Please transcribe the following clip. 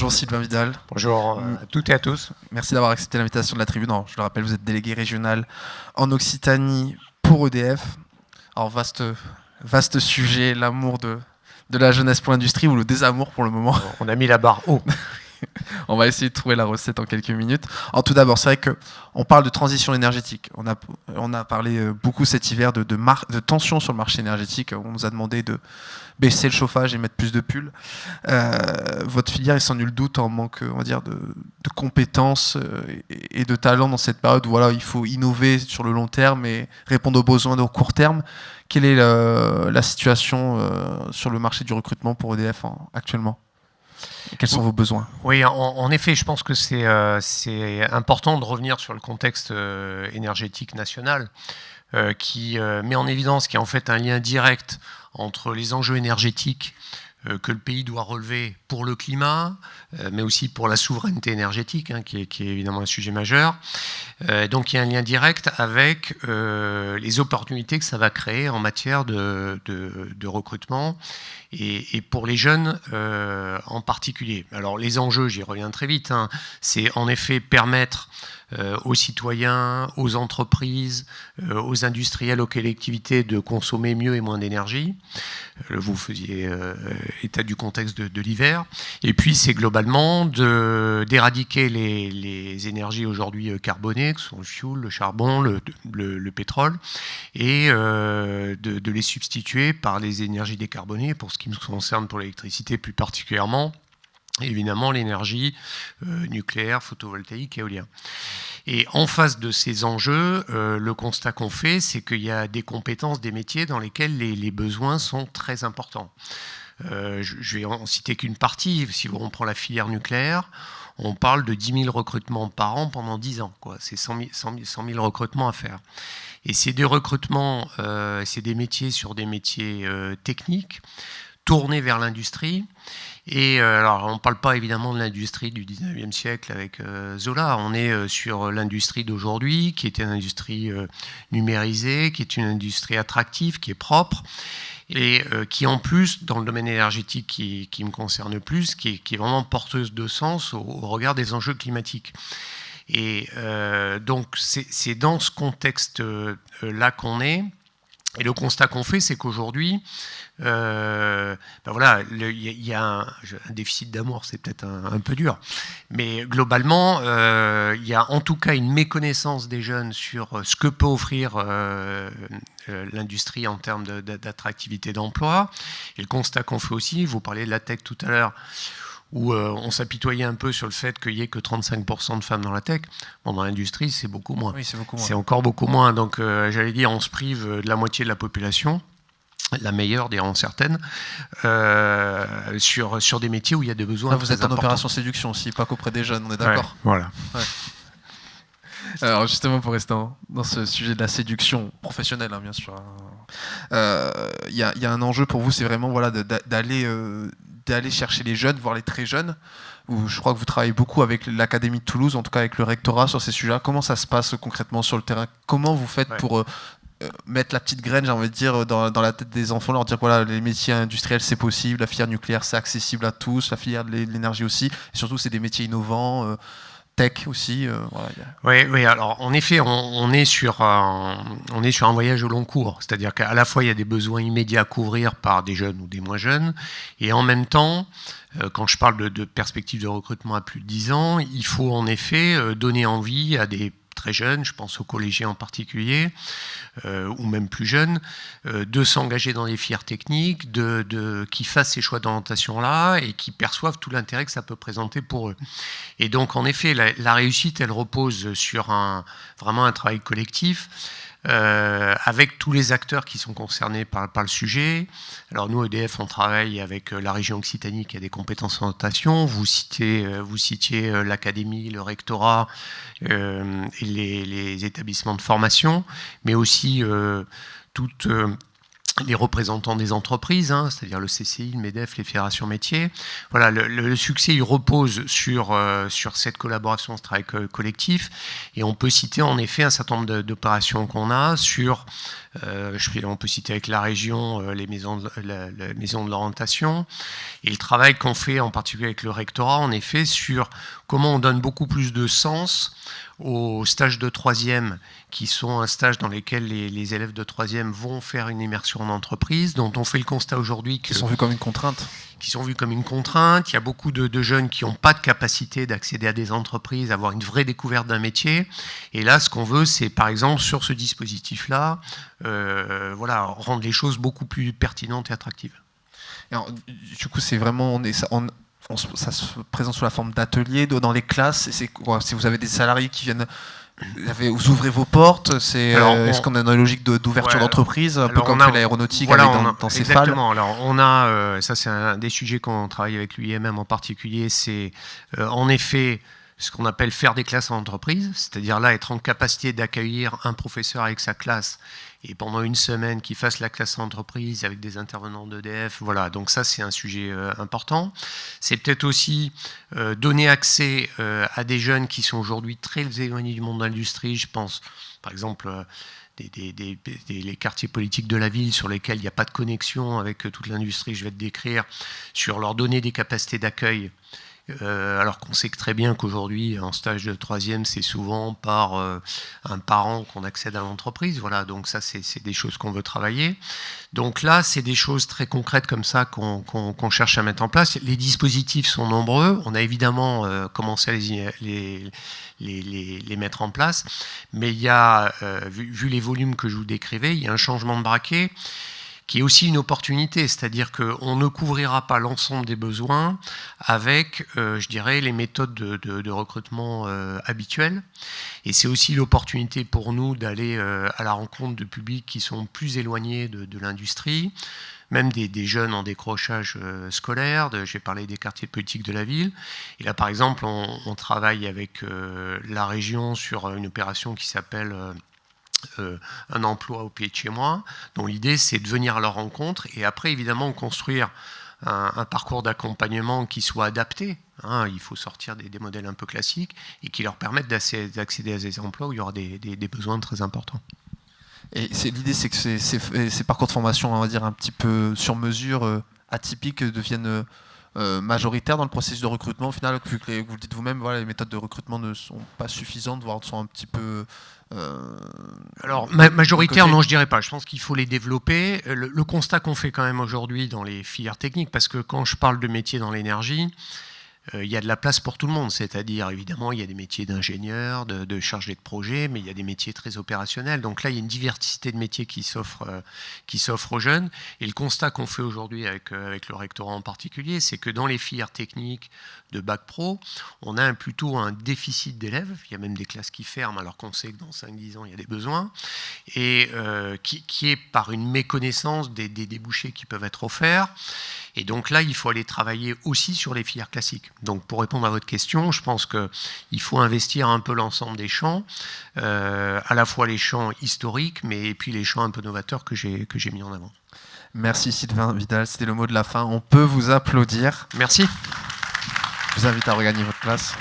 Bonjour Sylvain Vidal. Bonjour à toutes et à tous. Merci d'avoir accepté l'invitation de la Tribune. Alors, je le rappelle, vous êtes délégué régional en Occitanie pour EDF. Alors vaste sujet, l'amour de la jeunesse pour l'industrie ou le désamour pour le moment. On a mis la barre haut. On va essayer de trouver la recette en quelques minutes. Alors, tout d'abord, c'est vrai qu'on parle de transition énergétique. On a parlé beaucoup cet hiver de tension sur le marché énergétique. On nous a demandé de baisser le chauffage et mettre plus de pulls. Votre filière est sans nul doute en manque, on va dire, de compétences et de talent dans cette période où voilà, il faut innover sur le long terme et répondre aux besoins au court terme. Quelle est la situation sur le marché du recrutement pour EDF actuellement ? Quels sont vos besoins ? Oui, en effet, je pense que c'est important de revenir sur le contexte énergétique national qui met en évidence qu'il y a en fait un lien direct entre les enjeux énergétiques que le pays doit relever pour le climat, mais aussi pour la souveraineté énergétique, qui est évidemment un sujet majeur. Donc il y a un lien direct avec les opportunités que ça va créer en matière de recrutement et pour les jeunes en particulier. Alors les enjeux, j'y reviens très vite, c'est en effet permettre aux citoyens, aux entreprises, aux industriels, aux collectivités de consommer mieux et moins d'énergie. Vous faisiez état du contexte de l'hiver. Et puis, c'est globalement d'éradiquer les énergies aujourd'hui carbonées, que sont le fioul, le charbon, le pétrole, et de les substituer par les énergies décarbonées, pour ce qui me concerne pour l'électricité plus particulièrement, évidemment l'énergie nucléaire, photovoltaïque, éolien. Et en face de ces enjeux, le constat qu'on fait, c'est qu'il y a des compétences, des métiers dans lesquels les besoins sont très importants. Je vais en citer qu'une partie. Si on prend la filière nucléaire, on parle de 10 000 recrutements par an pendant 10 ans. C'est 100 000 recrutements à faire. Et ces deux recrutements, c'est des métiers sur des métiers techniques, tournés vers l'industrie. Et alors, on ne parle pas évidemment de l'industrie du 19e siècle avec Zola, on est sur l'industrie d'aujourd'hui, qui est une industrie numérisée, qui est une industrie attractive, qui est propre, et qui en plus, dans le domaine énergétique qui me concerne plus, qui est vraiment porteuse de sens au regard des enjeux climatiques. Et donc, c'est dans ce contexte-là qu'on est. Et le constat qu'on fait, c'est qu'aujourd'hui, voilà, il y a un déficit d'amour, c'est peut-être un peu dur, mais globalement, il y a en tout cas une méconnaissance des jeunes sur ce que peut offrir l'industrie en termes d'attractivité d'emploi. Et le constat qu'on fait aussi, vous parliez de la tech tout à l'heure, où on s'apitoyait un peu sur le fait qu'il n'y ait que 35% de femmes dans la tech. Bon, dans l'industrie, c'est beaucoup moins. Oui, c'est beaucoup moins. C'est encore beaucoup moins. Donc, j'allais dire, on se prive de la moitié de la population, la meilleure, diront certaines, sur des métiers où il y a des besoins. Là, vous êtes en opération séduction aussi, pas qu'auprès des jeunes, on est d'accord ? Ouais, voilà. Ouais. Alors justement, pour rester dans ce sujet de la séduction professionnelle, bien sûr, il y a un enjeu pour vous, c'est vraiment voilà, d'aller chercher les jeunes, voire les très jeunes, où je crois que vous travaillez beaucoup avec l'Académie de Toulouse, en tout cas avec le rectorat sur ces sujets-là. Comment ça se passe concrètement sur le terrain ? Comment vous faites pour mettre la petite graine, j'ai envie de dire, dans la tête des enfants, leur dire que voilà, les métiers industriels c'est possible, la filière nucléaire c'est accessible à tous, la filière de l'énergie aussi, et surtout c'est des métiers innovants, tech aussi. Voilà. Oui, alors en effet, on est sur un voyage au long cours, c'est-à-dire qu'à la fois il y a des besoins immédiats à couvrir par des jeunes ou des moins jeunes, et en même temps, quand je parle de perspectives de recrutement à plus de 10 ans, il faut en effet donner envie à des très jeunes, je pense aux collégiens en particulier, ou même plus jeunes, de s'engager dans des filières techniques, qui fassent ces choix d'orientation-là et qui perçoivent tout l'intérêt que ça peut présenter pour eux. Et donc, en effet, la réussite, elle repose sur vraiment un travail collectif, avec tous les acteurs qui sont concernés par le sujet. Alors nous, EDF, on travaille avec la région Occitanie qui a des compétences en orientation. Vous citiez l'académie, le rectorat et les établissements de formation, mais aussi toute les représentants des entreprises, hein, c'est-à-dire le CCI, le MEDEF, les fédérations métiers. Voilà, le succès il repose sur cette collaboration, ce travail collectif, et on peut citer en effet un certain nombre d'opérations qu'on a sur, on peut citer avec la région les maisons de l'orientation, et le travail qu'on fait en particulier avec le rectorat, en effet, sur comment on donne beaucoup plus de sens aux stages de troisième, qui sont un stage dans lesquels les élèves de troisième vont faire une immersion en entreprise, dont on fait le constat aujourd'hui qui sont vus comme une contrainte. Qui sont vus comme une contrainte. Il y a beaucoup de jeunes qui n'ont pas de capacité d'accéder à des entreprises, avoir une vraie découverte d'un métier. Et là, ce qu'on veut, c'est par exemple sur ce dispositif-là, rendre les choses beaucoup plus pertinentes et attractives. Alors, du coup, c'est vraiment, ça se présente sous la forme d'ateliers dans les classes. C'est quoi? Si vous avez des salariés qui viennent, vous ouvrez vos portes. Est-ce qu'on est dans une logique d'ouverture d'entreprise, un peu comme fait l'aéronautique dans ces phases? Exactement. Alors on a, ça c'est un des sujets qu'on travaille avec l'UIMM en particulier, c'est en effet ce qu'on appelle faire des classes en entreprise, c'est-à-dire là être en capacité d'accueillir un professeur avec sa classe et pendant une semaine qu'il fasse la classe en entreprise avec des intervenants d'EDF. Voilà, donc ça c'est un sujet important. C'est peut-être aussi donner accès à des jeunes qui sont aujourd'hui très éloignés du monde de l'industrie. Je pense par exemple les quartiers politiques de la ville sur lesquels il n'y a pas de connexion avec toute l'industrie, je vais te décrire, sur leur donner des capacités d'accueil. Alors qu'on sait que très bien qu'aujourd'hui, en stage de troisième, c'est souvent par un parent qu'on accède à l'entreprise. Voilà, donc ça, c'est des choses qu'on veut travailler. Donc là, c'est des choses très concrètes comme ça qu'on cherche à mettre en place. Les dispositifs sont nombreux. On a évidemment commencé à les mettre en place. Mais il y a, vu les volumes que je vous décrivais, il y a un changement de braquet qui est aussi une opportunité, c'est-à-dire qu'on ne couvrira pas l'ensemble des besoins avec, je dirais, les méthodes de recrutement habituelles. Et c'est aussi l'opportunité pour nous d'aller à la rencontre de publics qui sont plus éloignés de l'industrie, même des jeunes en décrochage scolaire. J'ai parlé des quartiers politiques de la ville. Et là, par exemple, on travaille avec la région sur une opération qui s'appelle un emploi au pied de chez moi, dont l'idée c'est de venir à leur rencontre et après évidemment construire un parcours d'accompagnement qui soit adapté. Hein, il faut sortir des modèles un peu classiques et qui leur permettent d'accéder à des emplois où il y aura des besoins très importants. Et l'idée c'est que ces parcours de formation, on va dire un petit peu sur mesure, atypiques, deviennent majoritaires dans le processus de recrutement au final, vu que vous le dites vous-même, voilà, les méthodes de recrutement ne sont pas suffisantes, voire sont un petit peu... Alors, majoritaire, non, je dirais pas. Je pense qu'il faut les développer. Le constat qu'on fait quand même aujourd'hui dans les filières techniques, parce que quand je parle de métiers dans l'énergie, il y a de la place pour tout le monde, c'est-à-dire évidemment il y a des métiers d'ingénieur, de chargé de projet, mais il y a des métiers très opérationnels. Donc là il y a une diversité de métiers qui s'offre aux jeunes. Et le constat qu'on fait aujourd'hui avec le rectorat en particulier, c'est que dans les filières techniques de bac pro, on a plutôt un déficit d'élèves. Il y a même des classes qui ferment alors qu'on sait que dans 5-10 ans il y a des besoins, et qui est par une méconnaissance des débouchés qui peuvent être offerts. Et donc là, il faut aller travailler aussi sur les filières classiques. Donc pour répondre à votre question, je pense qu'il faut investir un peu l'ensemble des champs, à la fois les champs historiques, mais et puis les champs un peu novateurs que j'ai mis en avant. Merci Sylvain Vidal, c'était le mot de la fin. On peut vous applaudir. Merci. Je vous invite à regagner votre place.